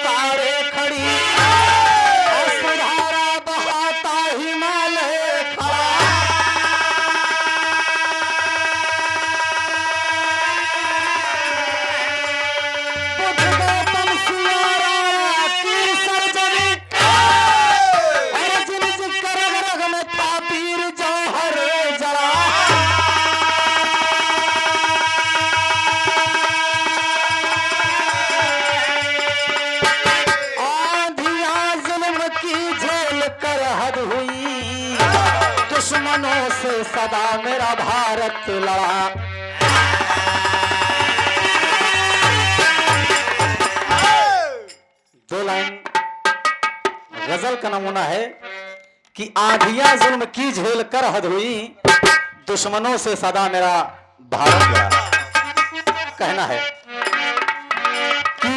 पुकारे खड़ी, धारा बहाता हिमालय खड़ा। बुद्ध गौतम सियारा की सर्जरी, और जिन कर रग में तापीर जौहर जला। दुश्मनों से सदा मेरा भारत लड़ा। दो लाइन गजल का नमूना है कि आंधियां जुल्म की झेल कर हद हुई, दुश्मनों से सदा मेरा भारत लड़ा। कहना है कि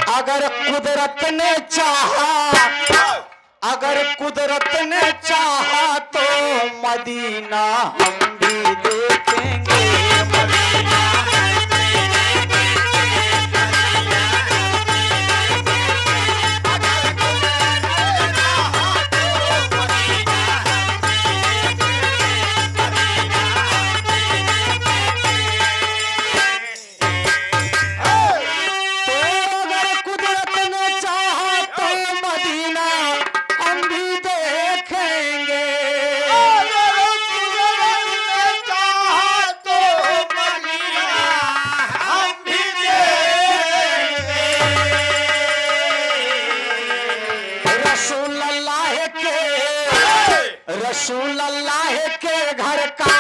अगर कुदरत ने चाहा, अगर कुदरत ने चाहा तो मदीना हम भी देखेंगे। मदीना रसूल अल्लाह के घर का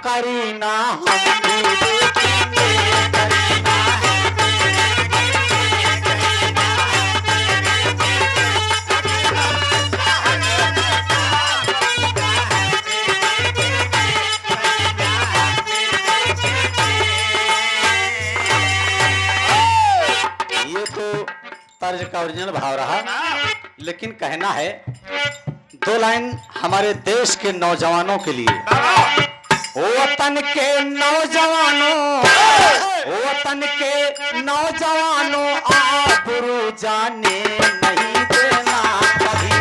करीना हम भी देखेंगे। करीना ये तो तर्ज का ओरिजिनल भाव रहा, लेकिन कहना है दो लाइन हमारे देश के नौजवानों के लिए। वतन के नौजवानों, वतन के नौजवानों, आबरू जाने नहीं देना कभी।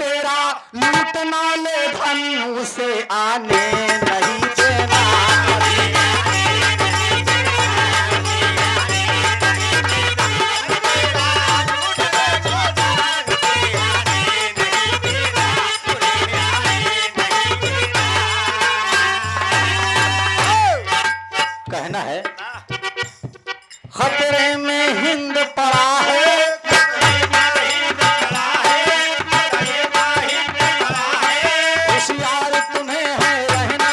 लूटना ले धन उसे आने नहीं देना। कहना है खतरे में हिंद पड़ा है, होशियार तुम्हें है रहना।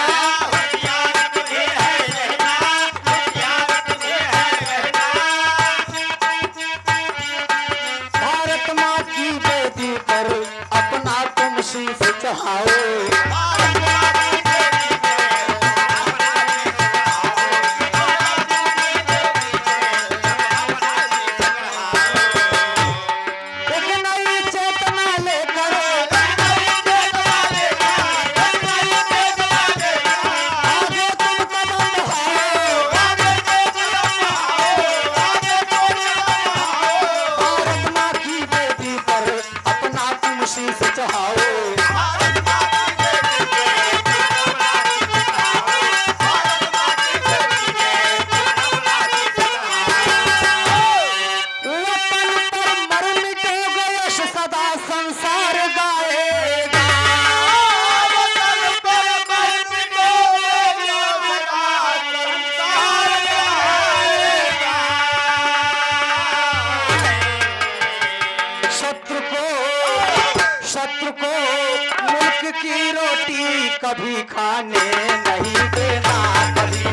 की रोटी कभी खाने नहीं देना, कभी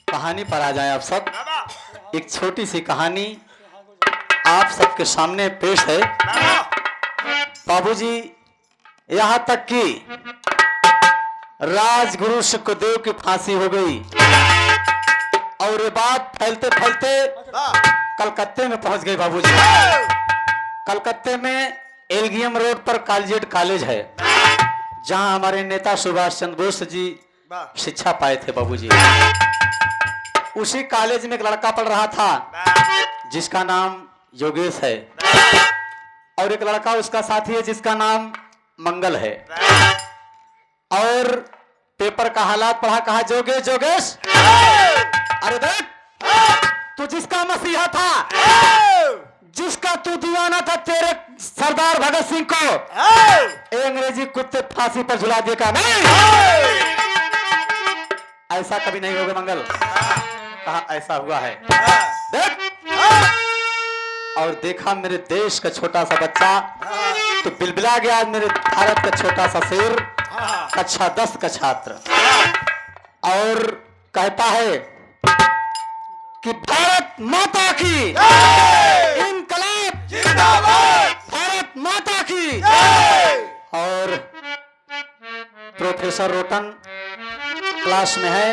कहानी पर आ जाएं आप सब। एक छोटी सी कहानी आप सबके सामने पेश है। बाबूजी, यहाँ तक कि राजगुरु सुखदेव की फांसी हो गई और ये बात फैलते फैलते कलकत्ते में पहुंच गई। बाबूजी, कलकत्ते में एलजीएम रोड पर कॉलेजिएट कॉलेज है, जहां हमारे नेता सुभाष चंद्र बोस जी शिक्षा पाए थे। बाबूजी, उसी कॉलेज में एक लड़का पढ़ रहा था जिसका नाम योगेश है, और एक लड़का उसका साथी है जिसका नाम मंगल है। और पेपर का हालात पढ़ा, कहा जोगेश जोगेश, अरे देख, तू जिसका मसीहा था, जिसका तू दीवाना था, तेरे सरदार भगत सिंह को अंग्रेजी कुत्ते फांसी पर झुला देगा नहीं, ऐसा कभी नहीं होगा मंगल। कहा ऐसा हुआ है, देख। और देखा मेरे देश का छोटा सा बच्चा तो बिलबिला गया, मेरे भारत का छोटा सा शेर, कक्षा 10 का छात्र, और कहता है कि भारत माता की इनकलाब जिंदाबाद, भारत माता की। और प्रोफेसर रोटन क्लास में है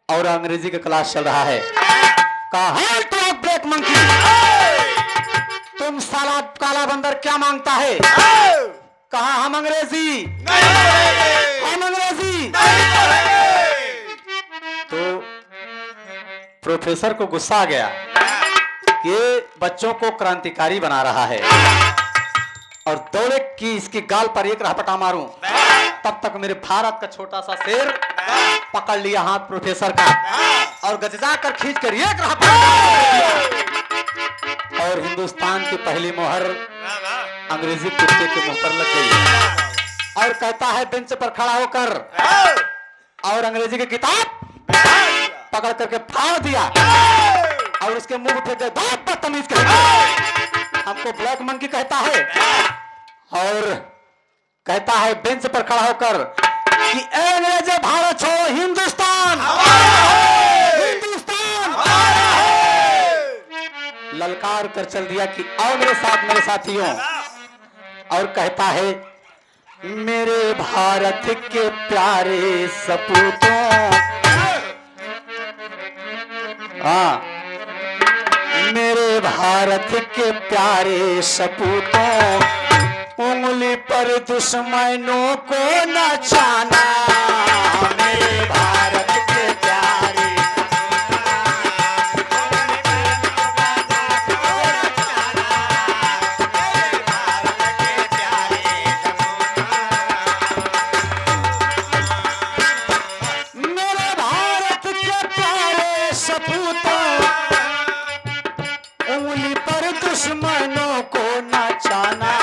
और अंग्रेजी का क्लास चल रहा है। कहा तो ब्रेक मंकी, तुम साला काला बंदर क्या मांगता है? कहा हम अंग्रेजी हम अंग्रेजी। तो प्रोफेसर को गुस्सा आ गया कि बच्चों को क्रांतिकारी बना रहा है, और दौड़े कि इसकी गाल पर एक रपटा मारूं। तब तक मेरे भारत का छोटा सा शेर पकड़ लिया हाथ प्रोफेसर का और गजजा कर खींच कर एक रपटा, और हिंदुस्तान की पहली मोहर अंग्रेजी कुत्ते के मुंह पर लग गई। और कहता है बेंच पर खड़ा होकर और अंग्रेजी की किताब पकड़ करके फाड़ दिया और उसके मुंह पे बहुत बदतमीज कहेगा, हमको ब्लैक मंकी कहता है। और कहता है बेंच पर खड़ा होकर कि अंग्रेज भारत छोड़ो, हिंदुस्तान हिंदुस्तान। ललकार कर चल दिया कि आओ मेरे साथ मेरे साथियों। और कहता है मेरे भारत के प्यारे सपूतों, हाँ, मेरे भारत के प्यारे सपूतों, उंगली पर दुश्मनों को नचाना। मेरे भारत के प्यारे मेरे भारत के प्यारे सपूतों, उंगली पर दुश्मनों को नचाना।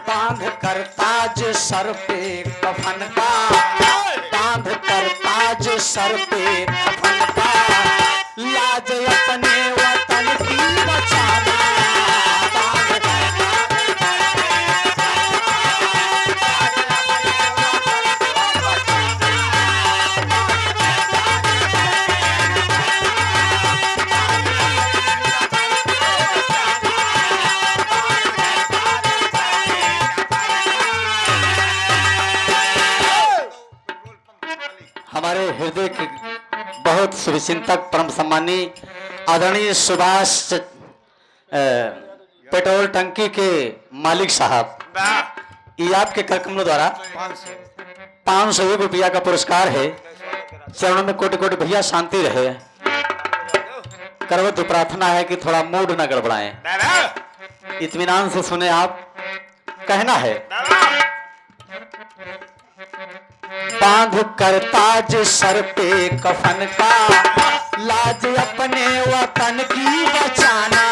बांध कर ताज सर पे कफन का, बांध कर ताज सर पे कफन का, लाज अपने वतन की बचाना। हमारे हृदय के बहुत शुभचिंतक परम सम्मानी आदरणीय सुभाष पेट्रोल टंकी के मालिक साहब, ये आपके कार्यक्रमों द्वारा 501 रुपया का पुरस्कार है। चरणों में कोटि कोटि भैया शांति रहे। करवत प्रार्थना है कि थोड़ा मूड न गड़बड़ाएं, इत्मीनान से सुने। आप कहना है बांध कर ताज सर पे कफन का, लाज अपने वतन की बचाना।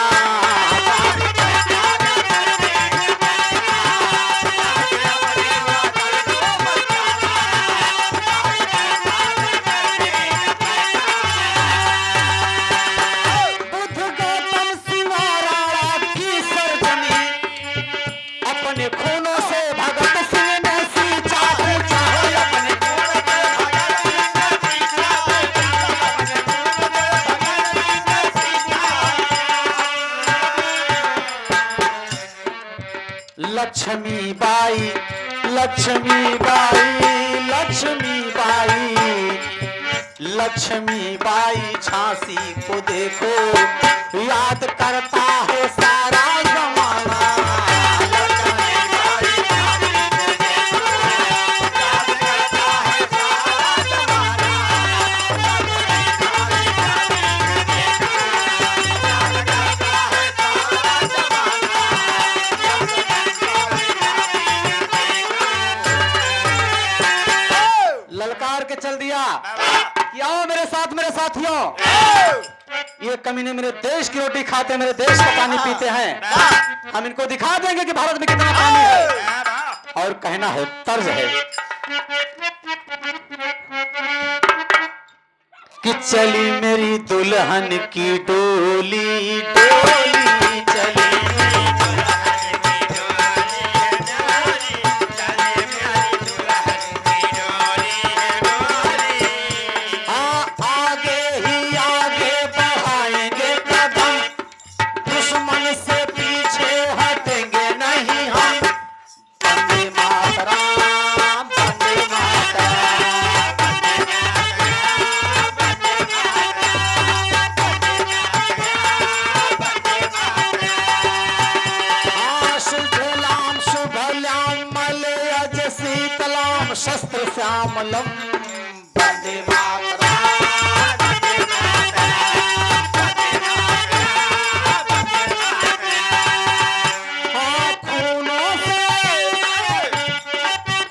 लक्ष्मीबाई झांसी को देखो याद करता है सारा जमाना। ललकार के चल दिया कि आओ मेरे साथ मेरे साथियों, ये कमीने मेरे देश की रोटी खाते हैं, मेरे देश का पानी पीते हैं, हम इनको दिखा देंगे कि भारत में कितना पानी है। और कहना है तर्ज है कि चली मेरी दुल्हन की डोली डोली चली शस्त्र श्यामलम वंदे मातरम।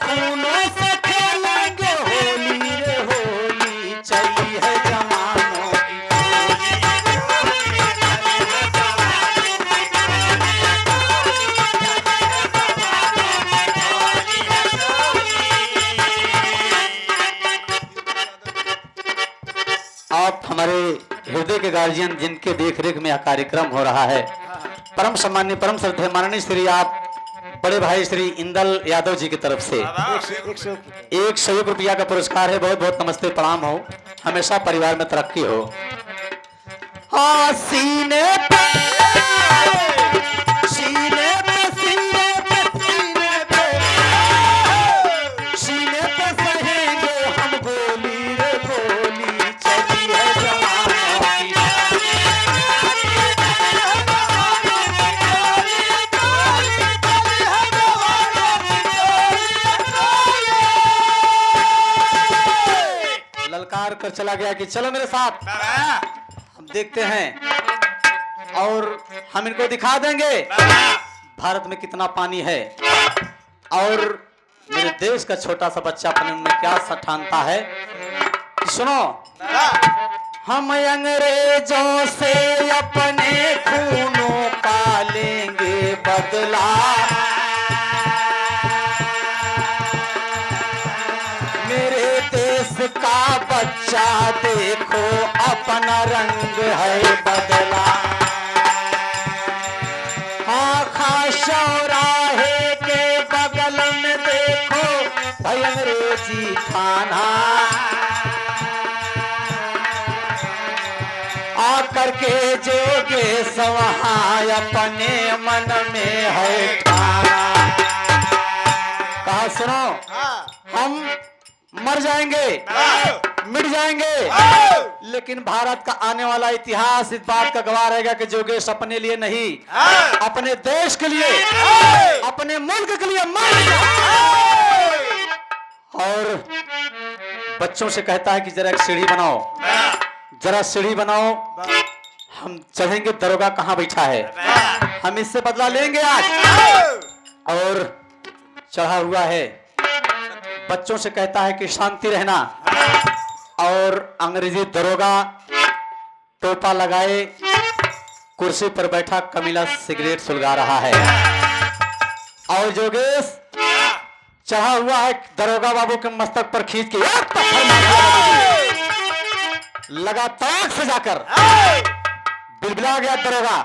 खूनों से खेलेंगे होली रे होली, चली है जवानों की आप हमारे हृदय के गार्जियन जिनके देखरेख में यह कार्यक्रम हो रहा है, परम सम्मान्य परम श्रद्धेय माननीय श्री आप बड़े भाई श्री इंदल यादव जी की तरफ से 101 रुपया का पुरस्कार है। बहुत बहुत नमस्ते प्रणाम हो, हमेशा परिवार में तरक्की हो। हाँ सीने पे सीने पे सीने पे सीने पे सीने पे सहेंगे हम गोली रे गोली, चली है जवानों की ललकार कर चला गया कि चलो मेरे साथ हम देखते हैं और हम इनको दिखा देंगे भारत में कितना पानी है और मेरे देश का छोटा सा बच्चा अपने में क्या ठानता है। सुनो, हम अंग्रेजों से अपने खूनों का लेंगे बदला, मेरे देश का बच्चा देखो अपना रंग है बदला। हाँ चौराहे के बगल में देखो भाई अंग्रेजी खाना, आकर के जोगे सवहाँ अपने मन में है ठाना। कहा सुनो, हम मर जाएंगे मिट जाएंगे, लेकिन भारत का आने वाला इतिहास इस बात का गवाह रहेगा कि जोगेश अपने लिए नहीं, अपने देश के लिए, अपने मुल्क के लिए मर गया। और बच्चों से कहता है कि जरा एक सीढ़ी बनाओ, जरा सीढ़ी बनाओ, हम चढ़ेंगे, दरोगा कहाँ बैठा है, हम इससे बदला लेंगे आज। और चढ़ा हुआ है, बच्चों से कहता है कि शांति रहना। और अंग्रेजी दरोगा टोपा लगाए कुर्सी पर बैठा कमीला सिगरेट सुलगा रहा है और जोगेश चढ़ा हुआ है दरोगा बाबू के मस्तक पर खींच के एक पत्थर मार दिया, लगातार से जाकर बिलबिला गया दरोगा।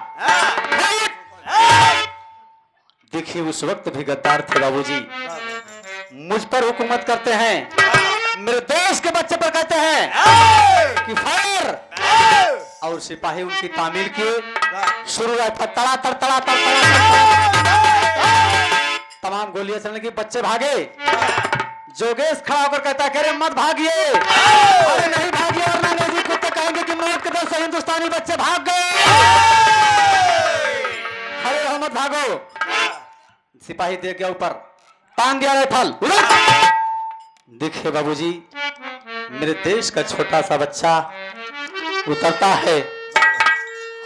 देखिए उस वक्त भी गद्दार थे बाबूजी, मुझ पर हुकूमत करते हैं, मेरे देश के बच्चे पर कहते हैं कि फायर, और सिपाही उनकी तामील किए, शुरू हुआ तड़ा तड़ तड़ा तड़ तमाम गोलियां चलने की, बच्चे भागे। जोगेश खड़ा होकर कहता कह रहे मत भागिए, अरे नहीं भागिए और नानी जी कुत्ते कहेंगे कि मौत के दर से हिंदुस्तानी बच्चे भाग गए। खड़े रहो मत भागो। सिपाही दे गया ऊपर, टांग दिया राइफल। देखिए बाबूजी, मेरे देश का छोटा सा बच्चा उतरता है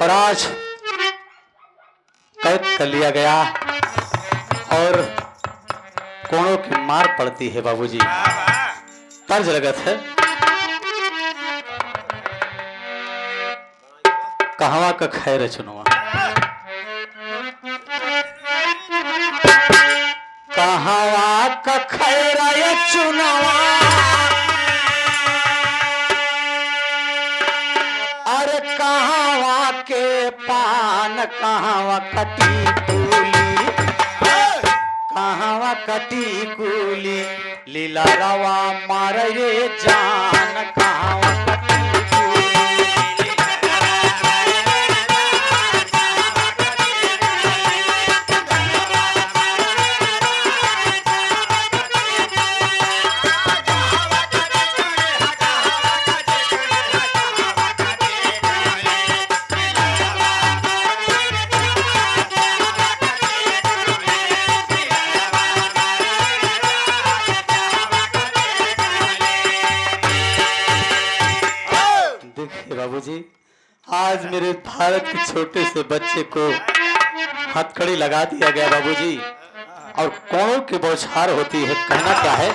और आज कैद कर लिया गया और कोड़ों की मार पड़ती है बाबूजी। तर्ज लगत है, कहवा का खैर चुनवा, कहवा का खैर चुनवा, अरे कहवा के पान कहवा कटी कूली, कहवा कटी कूली, लीला रवा मारे जान, कहवा कटी कूली। बाबूजी, आज मेरे भारत के छोटे से बच्चे को हथकड़ी लगा दिया गया बाबूजी, और कोड़ों की बौछार होती है। कहना क्या है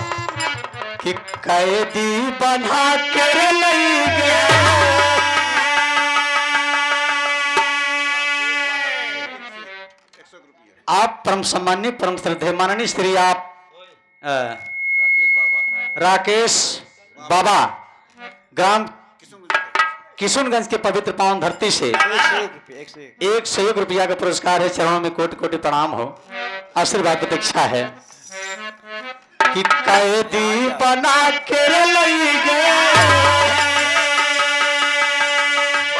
कि कैदी बना कर ले गए, आप परम सम्माननीय परम श्रद्धेय माननीय श्री आप राकेश बाबा ग्राम किशुनगंज के पवित्र पावन धरती से 101 रुपया का पुरस्कार है। चरणों में कोटि कोटि प्रणाम हो, आशीर्वाद प्रतीक्षा है कि कैदी बना के ले गए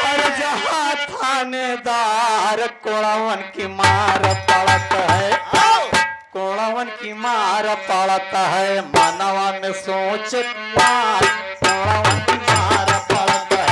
और जहां थानेदार कोड़वन की मार पड़त है, कोड़वन की मार पड़त है, मानवा में सोच कोड़वन की मार पड़त है।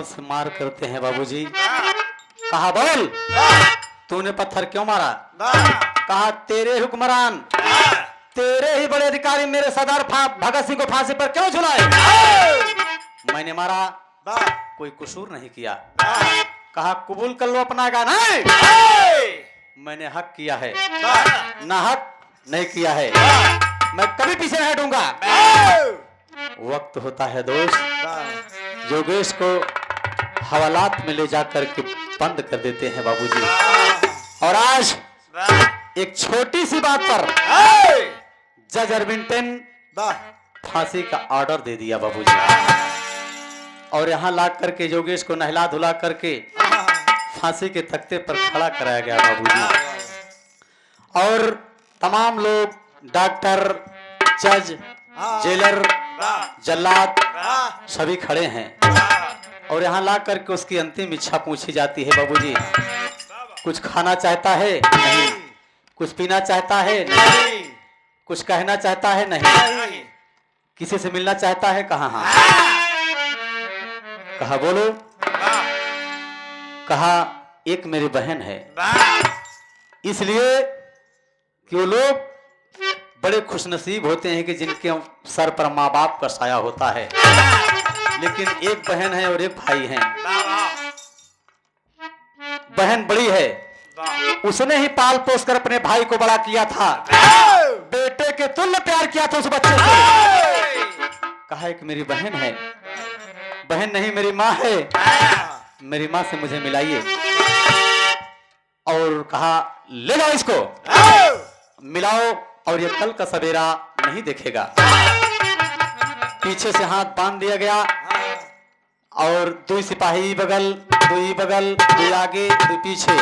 से मार करते हैं बाबूजी। कहा बोल तूने पत्थर क्यों मारा? कहा तेरे हुक्मरान, तेरे ही बड़े अधिकारी मेरे सरदार भगत सिंह को फांसी पर क्यों झुलाए? मैंने मारा, कोई कसूर नहीं किया। कहा कबूल कर लो अपना का? नहीं, मैंने हक किया है, ना हक नहीं किया है, मैं कभी पीछे नहीं हटूंगा। वक्त होता है दोस्त, योगेश को हवालात में ले जाकर के बंद कर देते हैं बाबूजी। और आज एक छोटी सी बात पर जज अरविंदन फांसी का ऑर्डर दे दिया बाबूजी, और यहाँ ला करके योगेश को नहला धुला करके फांसी के तख्ते पर खड़ा कराया गया बाबूजी। और तमाम लोग, डॉक्टर, जज, जेलर, जल्लाद सभी खड़े हैं, और यहाँ ला करके उसकी अंतिम इच्छा पूछी जाती है बाबूजी। कुछ खाना चाहता है? नहीं। कुछ पीना चाहता है? नहीं। कुछ कहना चाहता है? नहीं। किसी से मिलना चाहता है? कहा हाँ। कहा बोलो। कहा एक मेरी बहन है, इसलिए कि वो लोग बड़े खुशनसीब होते हैं कि जिनके सर पर माँ बाप का साया होता है, लेकिन एक बहन है और एक भाई है। बहन बड़ी है, उसने ही पाल पोस कर अपने भाई को बड़ा किया था, बेटे के तुल्य प्यार किया था उस बच्चे से। कहा एक मेरी बहन है, बहन नहीं मेरी माँ है, मेरी माँ से मुझे मिलाइए। और कहा ले जाओ इसको। मिलाओ और ये कल का सवेरा नहीं देखेगा। पीछे से हाथ बांध दिया गया और 2 सिपाही बगल, 2 आगे, 2 पीछे,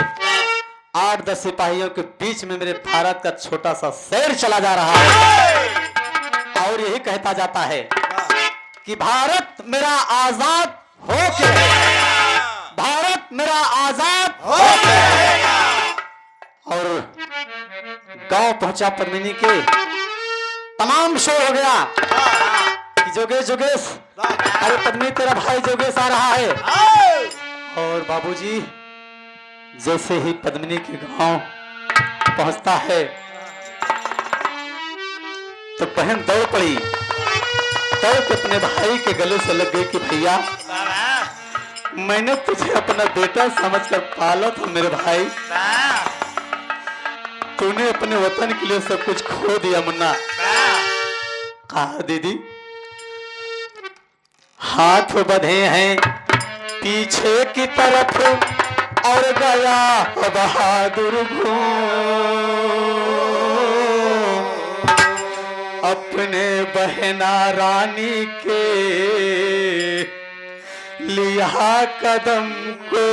8-10 सिपाहियों के बीच में मेरे भारत का छोटा सा शेर चला जा रहा है और यही कहता जाता है कि भारत मेरा आजाद हो के रहेगा, भारत मेरा आजाद हो के रहेगा। और गांव पहुंचा पद्मिनी के, तमाम शोर हो गया कि जोगेश जोगेश, अरे पद्मिनी तेरा भाई जोगेश आ रहा है। और बाबूजी जैसे ही पद्मिनी के गांव पहुंचता है तो बहन दौड़ पड़ी, दौड़ के अपने भाई के गले से लग गई कि भैया मैंने तुझे अपना बेटा समझकर पाला था मेरे भाई, तूने अपने वतन के लिए सब कुछ खो दिया मुन्ना। कहा दीदी हाथ बंधे हैं पीछे की तरफ और गया बहादुर अपने बहना रानी के लिया कदम को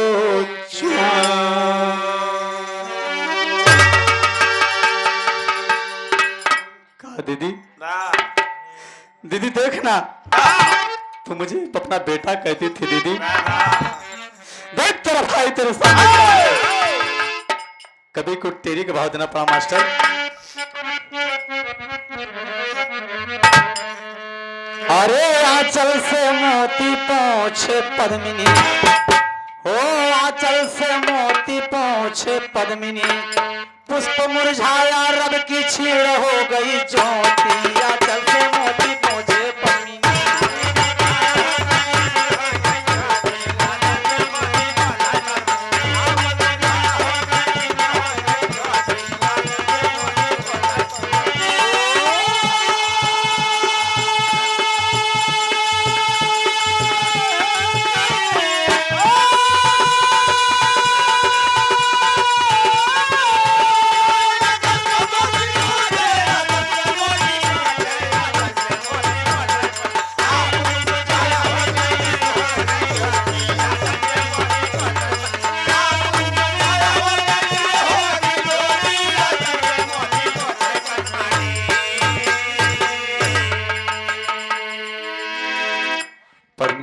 कहा दीदी दीदी देखना, तू मुझे अपना बेटा कहती थी दीदी, देख तेरा भाई तेरे सामने, कभी को तेरी का भाव देना पड़ा मास्टर। अरे आंचल से मोती पहुंचे पद्मिनी, हो आंचल से मोती पहुंचे पद्मिनी, पुष्प मुरझाया रब की छीड़ हो गई ज्योति, आंचल से मोती पहुंचे पद्मिनी।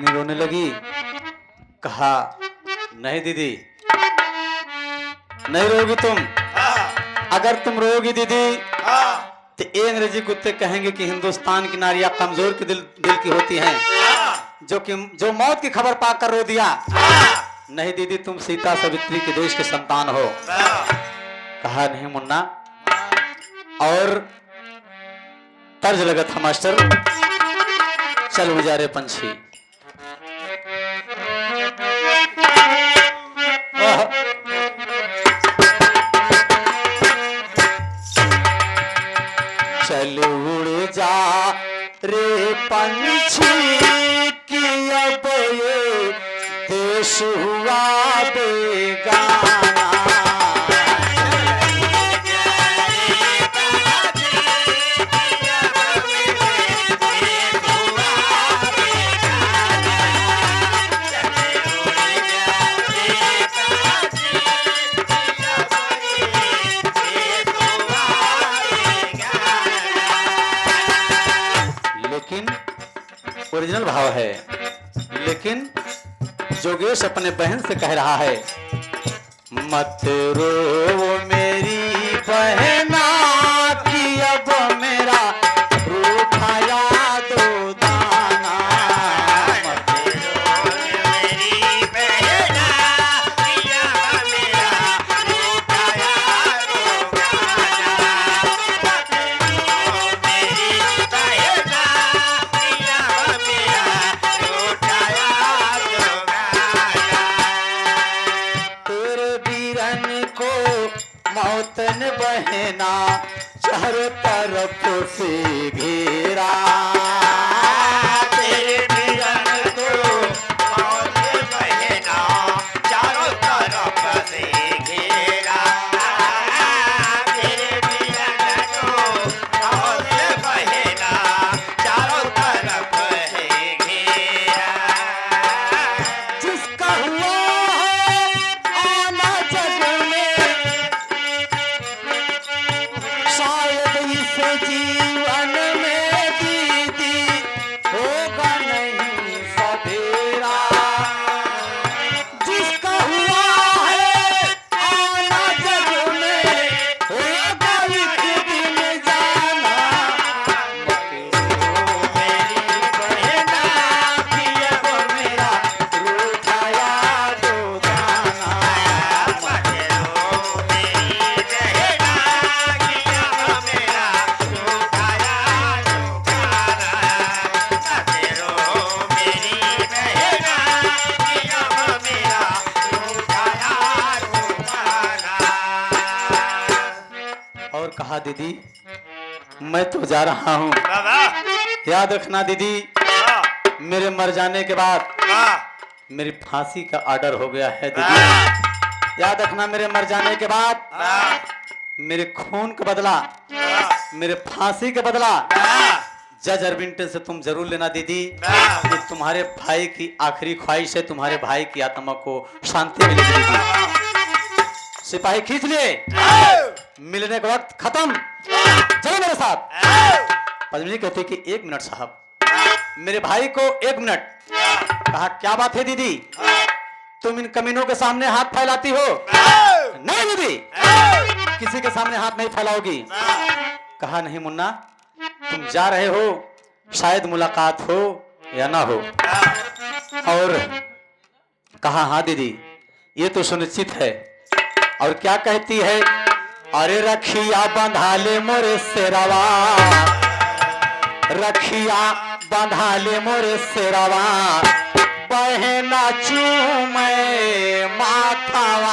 रोने लगी, कहा नहीं दीदी नहीं रोगी तुम, अगर तुम रोगी दीदी तो ये अंग्रेजी कुत्ते कहेंगे कि हिंदुस्तान की नारियां कमजोर के दिल की होती हैं, जो मौत की खबर पाकर रो दिया। नहीं दीदी तुम सीता सावित्री के देश के संतान हो। कहा नहीं मुन्ना, और तर्ज लगा था मास्टर, चल गुजारे पंछी। चल उड़ जा रे पंछी की अब ये देश हुआ बेगाना, ओरिजिनल भाव है। लेकिन जोगेश अपने बहन से कह रहा है, मत रो मेरी बहना की अब मेरा रूठाया दो दाना, मत रो मेरी बहना की अब मेरा रूठाया दो दाना, मत रो मेरी बहना मौतन बहना चारों तरफ से घेरा, तेरे वीरन को मौत बहना चारों तरफ से घेरा, तेरे वीरन जीवन में दीदी होगा नहीं सवेरा, जिसका हुआ है आना जग में होगा एक दिन जाना। मेरी बहना की अब मेरा रूठाया जो जाना। और कहा दीदी मैं तो जा रहा हूँ, याद रखना दीदी मेरे मर जाने के बाद मेरी फांसी का ऑर्डर हो गया है दीदी। याद रखना मेरे मर जाने के बाद मेरे खून का बदला, मेरे फांसी का बदला जज अरविंटन से तुम जरूर लेना दीदी। कि तुम्हारे भाई की आखिरी ख्वाहिश है तुम्हारे भाई की आत्मा को शांति मिलेगी दीदी। सिपाही खींच लिए, मिलने का वक्त खत्म, चलो मेरे साथ। पद्मिनी कहती कि 1 मिनट साहब, मेरे भाई को 1 मिनट। कहा क्या बात है दीदी, तुम इन कमीनों के सामने हाथ फैलाती हो? नहीं दीदी, किसी के सामने हाथ नहीं फैलाओगी। कहा नहीं मुन्ना, तुम जा रहे हो, शायद मुलाकात हो या ना हो। और कहा हाँ दीदी ये तो सुनिश्चित है। और क्या कहती है, अरे रखिया बंधा ले मोरे सेरावा, रखिया बंधा ले मोरे सेरावा, बहना चूमे माथावा।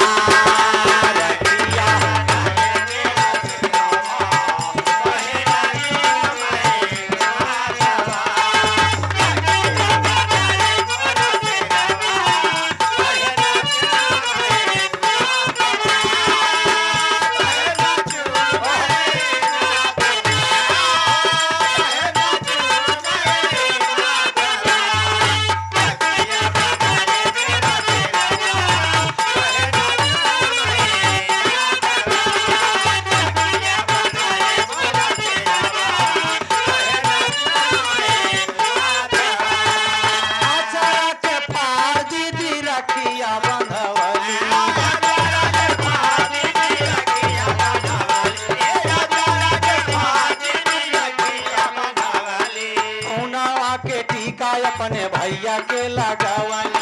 अपने भैया के लगावाली,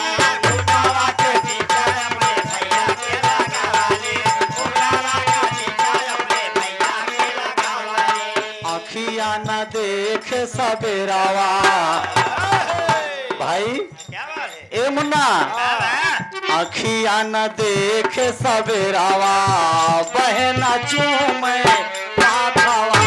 अखिया न देख सबेरावा। भाई ए मुन्ना, अखिया न देख सबेरावा, बहना चूमे माथावा।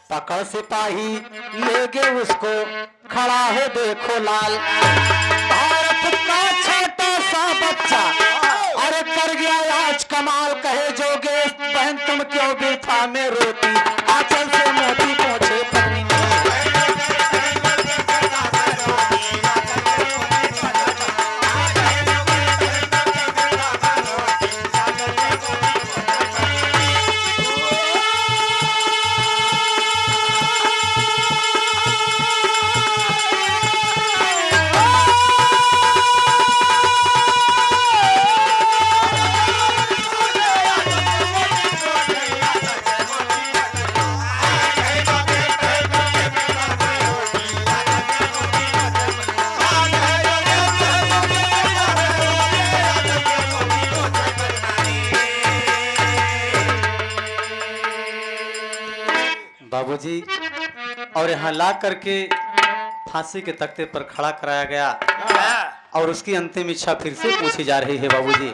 पकड़ सिपाही ले गए उसको, खड़ा है देखो लाल। भारत का छोटा सा बच्चा अरे कर गया आज कमाल। कहे जोगे बहन तुम क्यों वृथा में रोती, आंचल से मोती पहुंचे पत्नी। बाबूजी और यहाँ ला करके फांसी के तख्ते पर खड़ा कराया गया और उसकी अंतिम इच्छा फिर से पूछी जा रही है बाबूजी।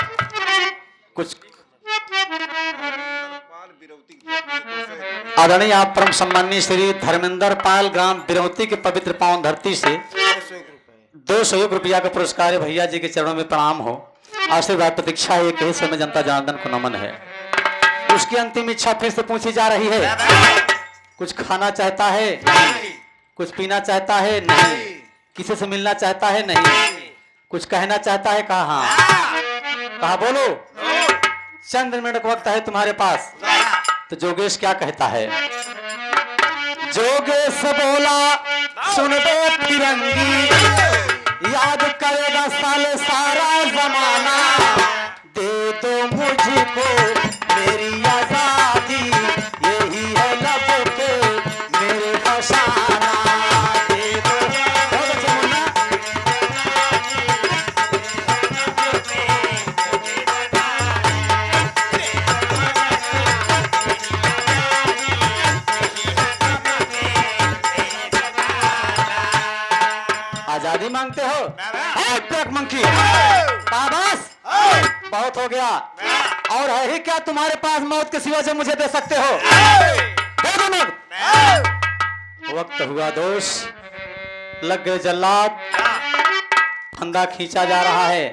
आदरणीय आप परम सम्माननीय श्री धर्मेंद्र पाल ग्राम बिरौती के पवित्र पावन धरती से 201 रुपया का पुरस्कार है। भैया जी के चरणों में प्रणाम हो, आशीर्वाद प्रतीक्षा है। एक ही समय जनता जनार्दन को नमन है। उसकी अंतिम इच्छा फिर से पूछी जा रही है। कुछ खाना चाहता है? नहीं। कुछ पीना चाहता है? नहीं। किसी से मिलना चाहता है? नहीं। कुछ कहना चाहता है? कहा? कहा बोलो। चंद मिनट का वक्त है तुम्हारे पास। तो जोगेश क्या कहता है? जोगेश बोला सुन दो तिरंगी, याद करेगा साले सारा जमाना, दे दो मुझको मेरी आजादी, यही है लब पे मेरे फसाना, दे दो। आजादी मांगते हो? मंकी बस बहुत हो गया। और है ही क्या तुम्हारे पास मौत के सिवा जो मुझे दे सकते हो? दे दो मौत। वक्त हुआ दोष, लग गए जल्लाद, फंदा खींचा जा रहा है।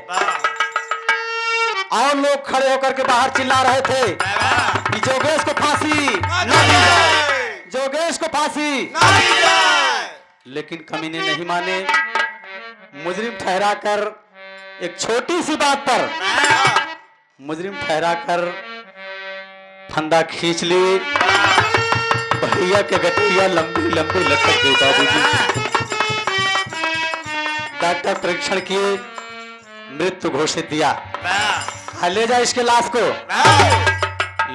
और लोग खड़े होकर के बाहर चिल्ला रहे थे कि जोगेश को फांसी न दी जाए, जोगेश को फांसी। लेकिन कमीने नहीं माने। मुजरिम ठहराकर एक छोटी सी बात पर मुजरिम ठहराकर फंदा खींच ली। भैया के गठिया लंबी लंबी लटक गई। बाबूजी डॉक्टर परीक्षण किए, मृत्यु घोषित दिया। ले जा इसके लाश को,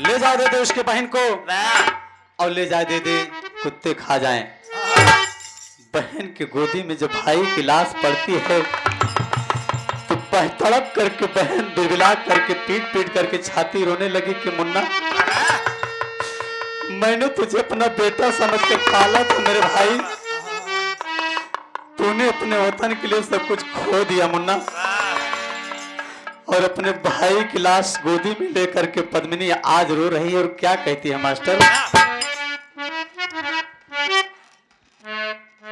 ले जा दे दे उसके बहन को, और ले जा दे दे कुत्ते खा जाएं। बहन की गोदी में जब भाई की लाश पड़ती है तो तड़प करके बहन बिलबिला करके पीट पीट करके छाती रोने लगी कि मुन्ना, मैंने तुझे अपना बेटा समझ के पाला था मेरे भाई, तूने अपने वतन के लिए सब कुछ खो दिया मुन्ना। और अपने भाई की लाश गोदी में लेकर के पद्मिनी आज रो रही है। और क्या कहती है मास्टर?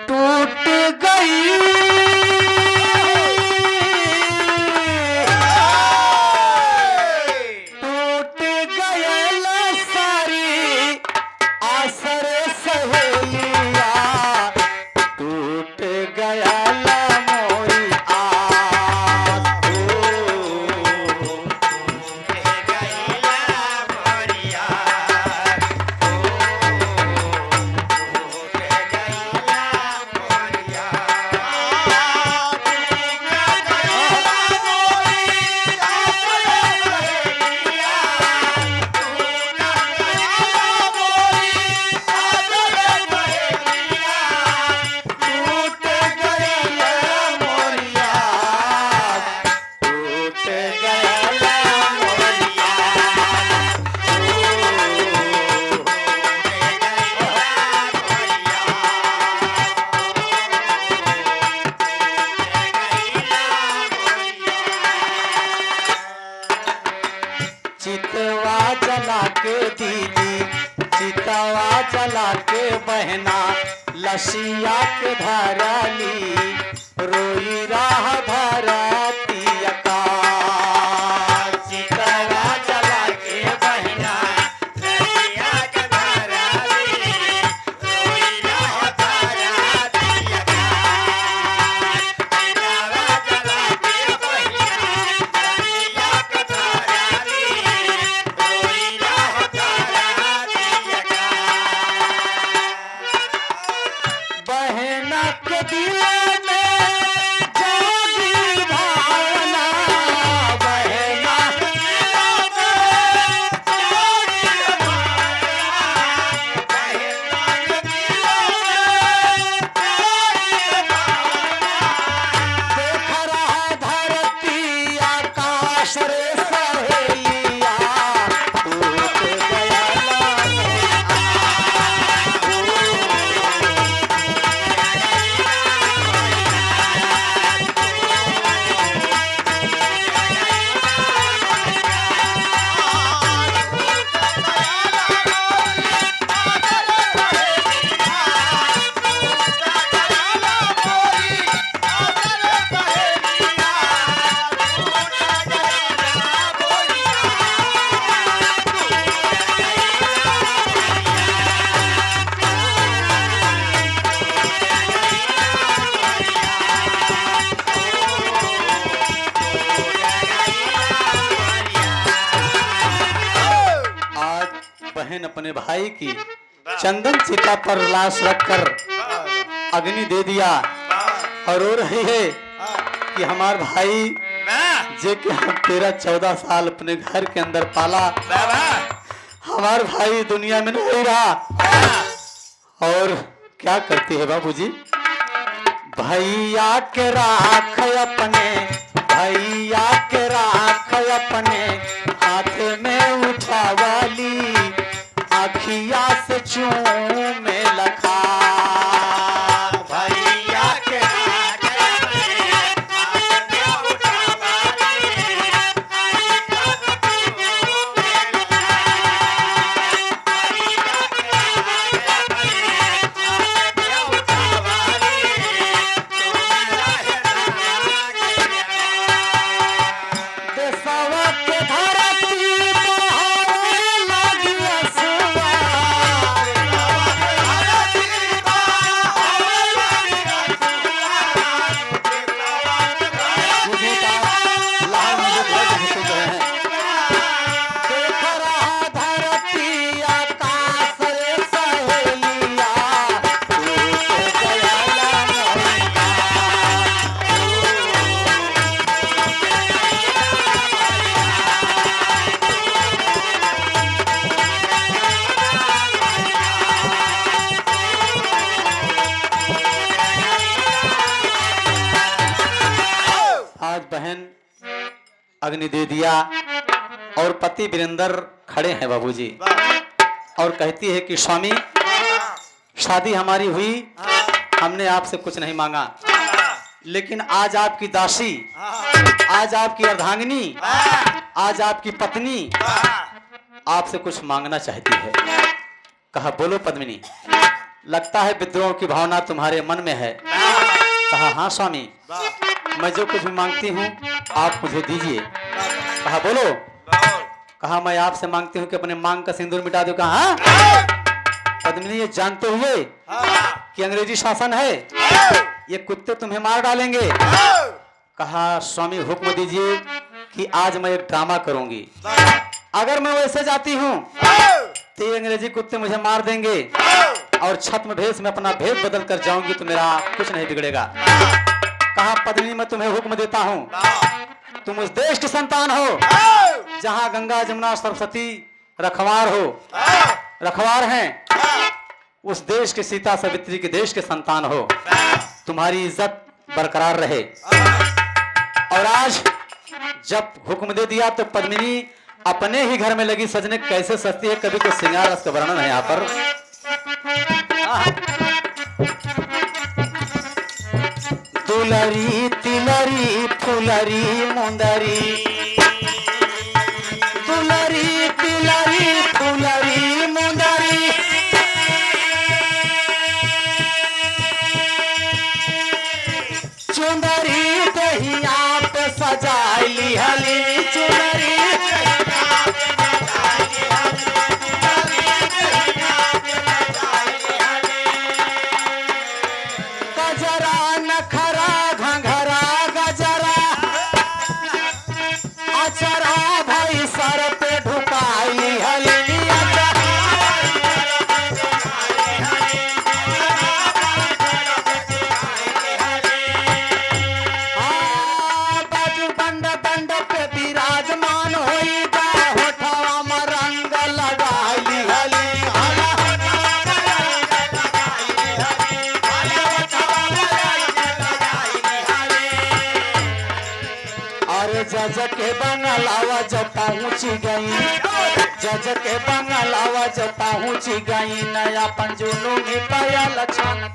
टूट गई टूट गयल सारी आसरे सहेलिया, टूट गयल मोरी आस, चितवा जला के दीदी, चितवा जला के बहना, लसिया के धराली, रोई राह धराती अका। चितवा जला के बहना, लसिया के धराली, रोई राह धराती अका। चितवा जला के बहना, लसिया के धराली, रोई राह धराती अका। बहना के दिल में जागी भाई, बहन अपने भाई की चंदन चिता पर लाश रखकर अग्नि दे दिया और रो रही है कि हमार भाई जे के हम 13-14 साल अपने घर के अंदर पाला, हमार भाई दुनिया में नहीं रहा। और क्या करती है बाबूजी, भैया के राख अपने, भैया के राख अपने हाथ में उठावाली, आखिया से चूमे लखा। भैया के राख अपने हाथ में उठावाली, अग्नि दे दिया और पति वीरेंद्र खड़े हैं बाबूजी और कहती है कि स्वामी शादी हमारी हुई, हमने आपसे कुछ नहीं मांगा, लेकिन आज आपकी दासी, आज आपकी अर्धांगिनी, आज आपकी पत्नी आपसे कुछ मांगना चाहती है। कहा बोलो पद्मिनी, लगता है विद्रोह की भावना तुम्हारे मन में है। कहा हाँ स्वामी, मैं जो कुछ भी मांगती हूँ आप मुझे दीजिए। कहा बोलो। कहा मैं आपसे मांगती हूँ कि अपने मांग का सिंदूर मिटा दो। कहा हाँ? पद्मिनी ये जानते हुए कि अंग्रेजी शासन है, ये कुत्ते तुम्हें मार डालेंगे। कहा स्वामी हुक्म दीजिए कि आज मैं एक ड्रामा करूंगी, अगर मैं वैसे जाती हूँ तो ये अंग्रेजी कुत्ते मुझे मार देंगे और छद्म भेष में अपना भेद बदल कर जाऊंगी तो मेरा कुछ नहीं बिगड़ेगा। कहा पद्मिनी मैं तुम्हें हुक्म देता हूँ, तुम उस देश की संतान हो जहाँ गंगा जमुना सरस्वती रखवार हो, रखवार हैं, उस देश के सीता सावित्री के देश के संतान हो, तुम्हारी इज्जत बरकरार रहे। और आज जब हुक्म दे दिया तो पद्मिनी अपने ही घर में लगी सजने, कैसे सजती है, कभी कोई श्रृंगार रस का वर्णन है यहाँ पर। दुलरी तिलरी फुलरी मुंदरी, दुलरी तिलरी फुलरी मुंदरी, चुंदरी दहिया पे सजाई हली, चुंदरी जज के बंगलावा जब पहुंच गई, जज के बंगलावा जब पहुंच गई, नया पंजुनू में पाया लक्षण।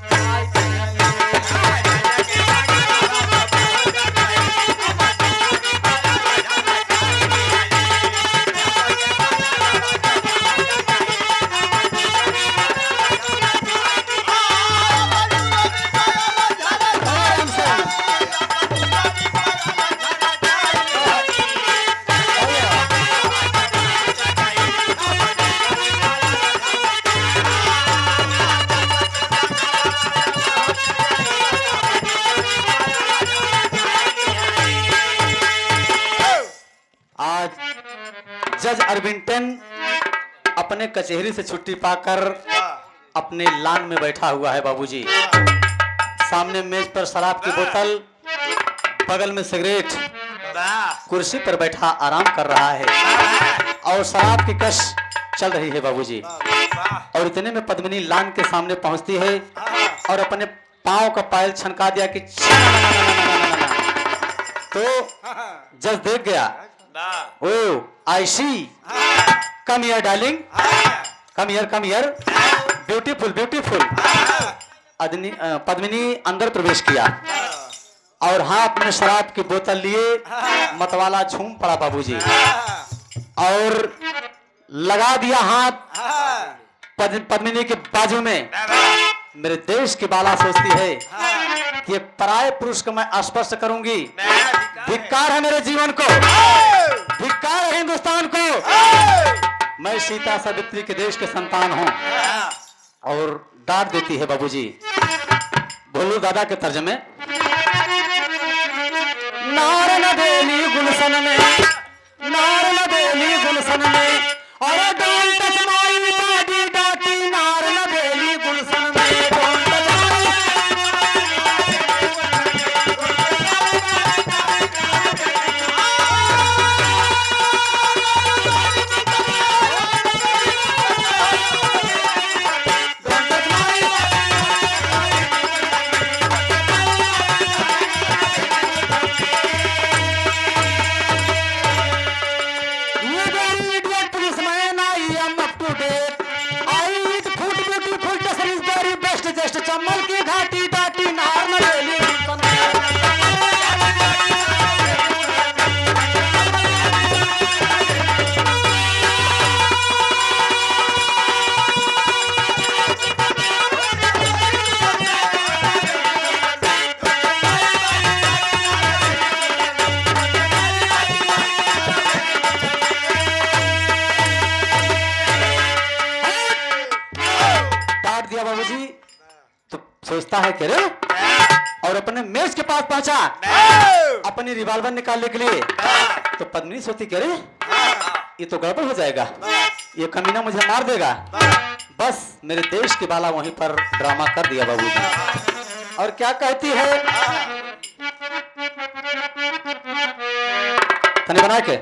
जज अरविंटन अपने कचहरी से छुट्टी पाकर अपने लान में बैठा हुआ है बाबूजी। सामने मेज पर शराब की बोतल, बगल में सिगरेट, कुर्सी पर बैठा आराम कर रहा है और शराब की कश चल रही है बाबूजी। और इतने में पद्मिनी लान के सामने पहुंचती है और अपने पांव का पायल छनका दिया कि तो जज देख गया। Oh I see, come here darling, come here, beautiful beautiful. Padmini अंदर प्रवेश किया और हाथ में शराब की बोतल लिए मतवाला झूम पड़ा बाबूजी और लगा दिया हाथ पद्मिनी के बाजू में। मेरे देश की बाला सोचती है कि एक पराये पुरुष को मैं स्पर्श करूंगी, धिक्कार है मेरे जीवन को, धिक्कार है हिंदुस्तान को। मैं सीता सावित्री के देश के संतान हूं। और डांट देती है बाबूजी भोलू दादा के तर्जमे, नार नदेली गुलशन में, नार नदेली गुलशन में, और डोंट टच माय बॉडी डाटी, नार नदेली गुलशन में, डोंट टच चम्मल की घाटी दाटी, नार नदेली डांट दिया बाबूजी। तो सोचता है कि रे, और अपने मेज के पास पहुंचा अपनी रिवॉल्वर निकालने के लिए। तो पद्मिनी सोचती कि रे ये तो गड़बड़ हो जाएगा, ये कमीना मुझे मार देगा। बस मेरे देश की बाला वहीं पर ड्रामा कर दिया बाबूजी। और क्या कहती है, तने बना के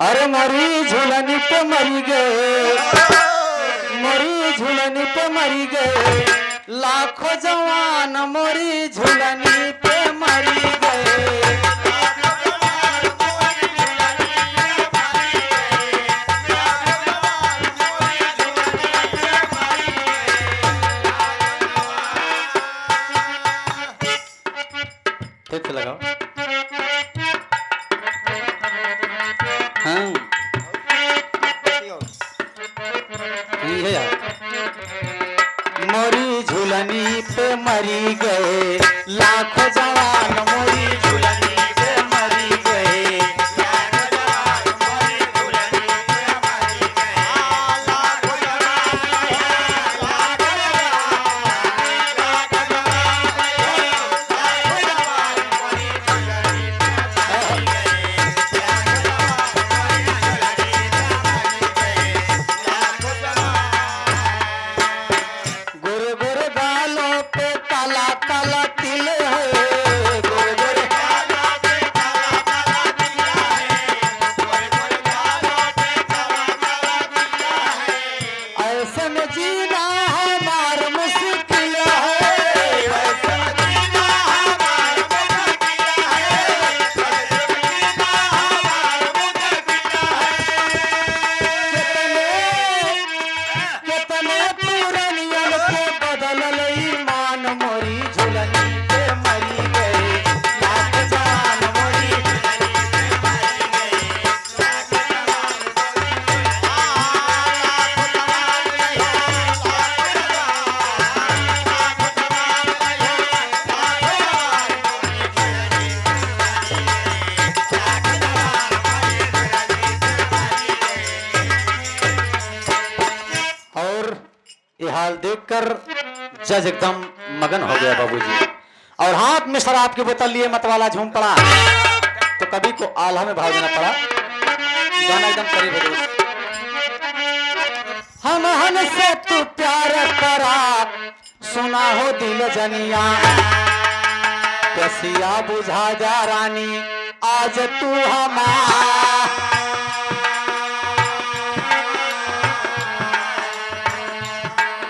अरे मरी झूलनी पे मरी गए, मरी झूलनी पे मरी गए, लाखों जवान मोरी झूलनी पे मरी गए। फिर से लगाओ। हाँ है यार। मोरी झूलनी पे मरी गए, लाखों जवान मोरी झूलनी पे मरी गए, लाखों जवान मोरी झूलनी पे मरी गए, लाखों हाल देखकर जज एकदम मगन हो गया बाबूजी, और हाथ में शराब की बोतल लिए मतवाला झूम पड़ा। तो कभी को आल्हा में भाव देना पड़ा। गाना एकदम करीब है दोस्त। हम से तू प्यार करा सुना हो दिल जनिया, कसिया बुझा जा रानी आज तू हमारा।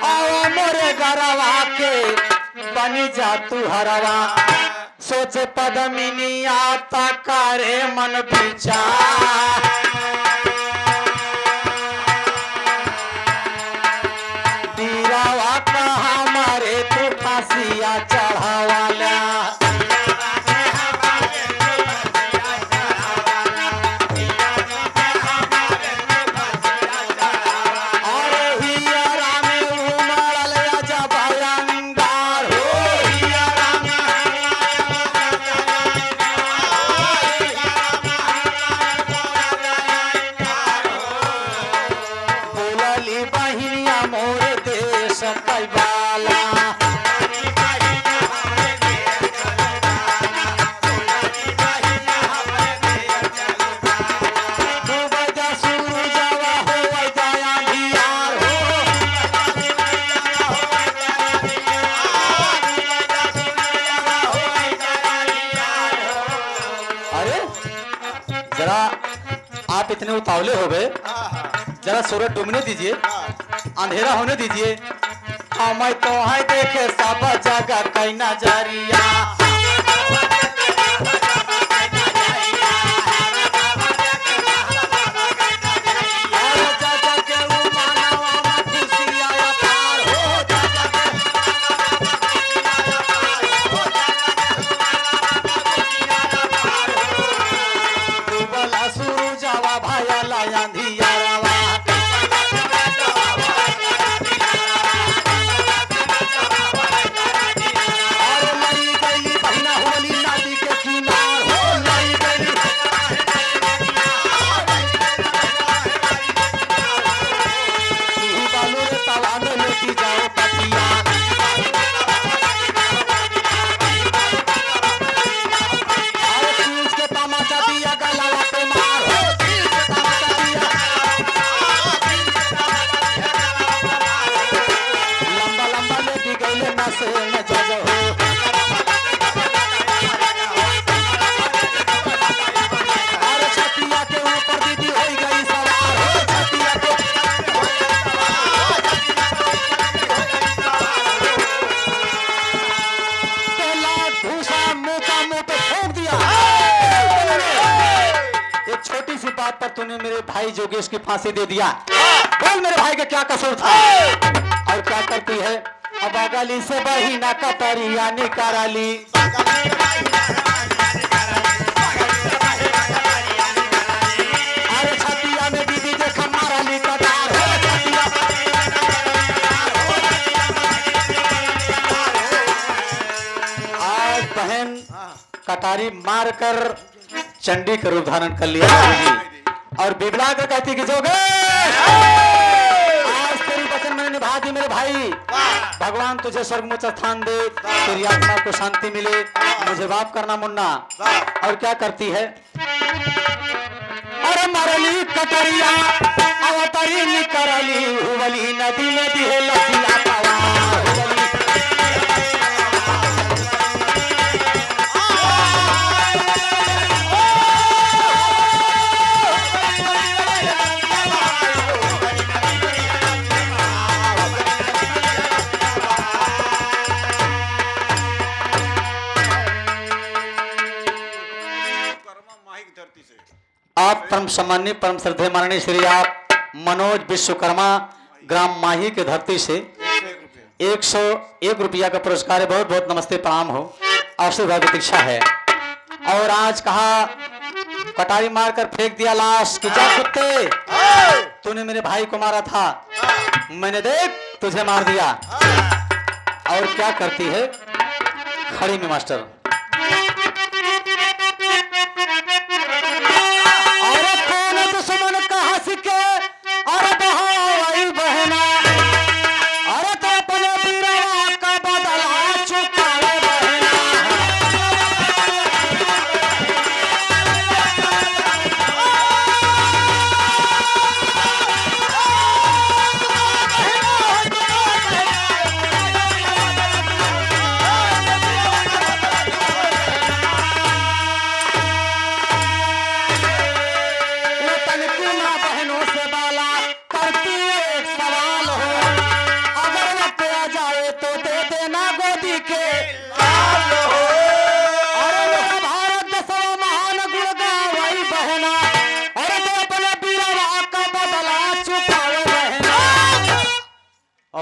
आओ मोरे गरवा के बनी जा तू हरवा, सोच पदमिनिया तकारे मन पीछा। दीरावा कहा मारे तू फांसिया चढ़ावाला, आप इतने उतावले हो गए, जरा सूरज डूबने दीजिए, अंधेरा होने दीजिए। मैं तो है देखे सब जगह कई नजरिया, पर तूने मेरे भाई जोगेश की फांसी दे दिया। बोल मेरे भाई का क्या कसूर था? और क्या करती है? अब अगली से बहिना कतरिया निकाली, अरे छतिया में दीदी देखा मारली कटार, आज बहन कटारी मारकर चंडी का रूप धारण कर लिया और बिबला कर कहती कि जोगेश आज तेरी वचन मैंने निभा दी मेरे भाई, भगवान तुझे स्वर्ग में स्थान दे, तेरी आत्मा को शांति मिले, मुझे माफ करना मुन्ना। और क्या करती है? अरे मरली कटरिया अवतरी निकरली हुवली नदी में दिहे लसिया पावा, आप परम सम्माननीय परम श्रद्धेय माननीय श्री आप मनोज विश्वकर्मा ग्राम माही के धरती से 101 रुपया का पुरस्कार है। बहुत बहुत नमस्ते प्रणाम हो, आशीर्वाद प्रतीक्षा है। और आज कहा कटारी मारकर फेंक दिया लाश कि जा कुत्ते, तूने मेरे भाई को मारा था, मैंने देख तुझे मार दिया। और क्या करती है? खड़ी में मास्टर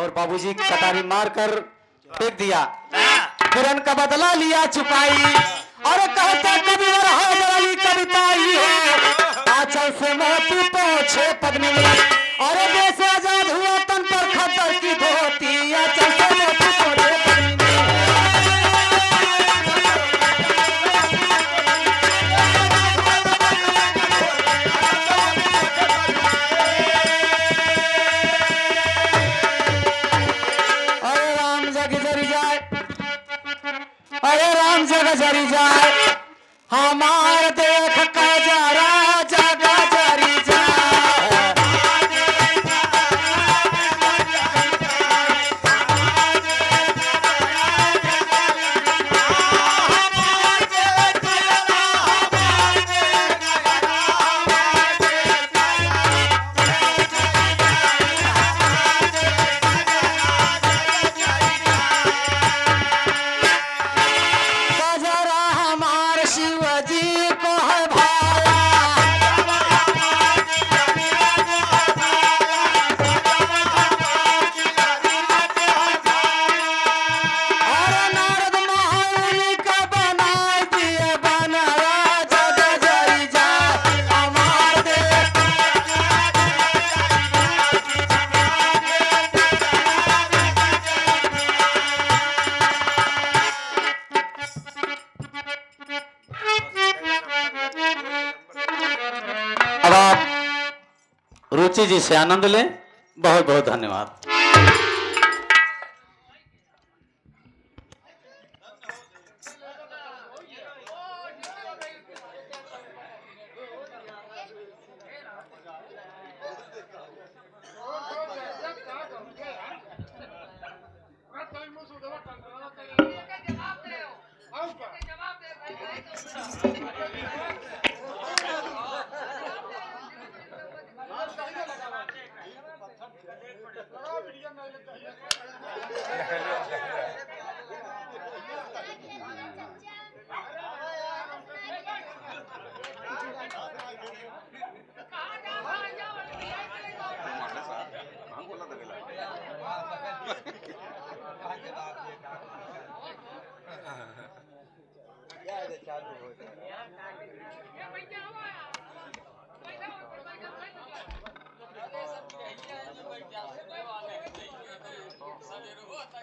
और बाबूजी कटारी मारकर फेंक दिया। किरण का बदला लिया चुकाई और कहते कबीर हैदर कविता ही है आंचल से मोती पोछे पद्मिनी और देश आजाद हुआ तन पर खद्दर की धोती आंचल से मोती पोछे पद्मिनी। अरे राम जग जरी जाए, अरे राम जग जरी जाए हमार देख का जरा जग जरी जाए। गजरा हमार शिवजी को है भाया और नारद महामुनि का बना दिए बनरा जग जरी जाए हमार देख। अब आप रुचि जी से आनंद लें। बहुत बहुत धन्यवाद।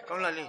कौन लाली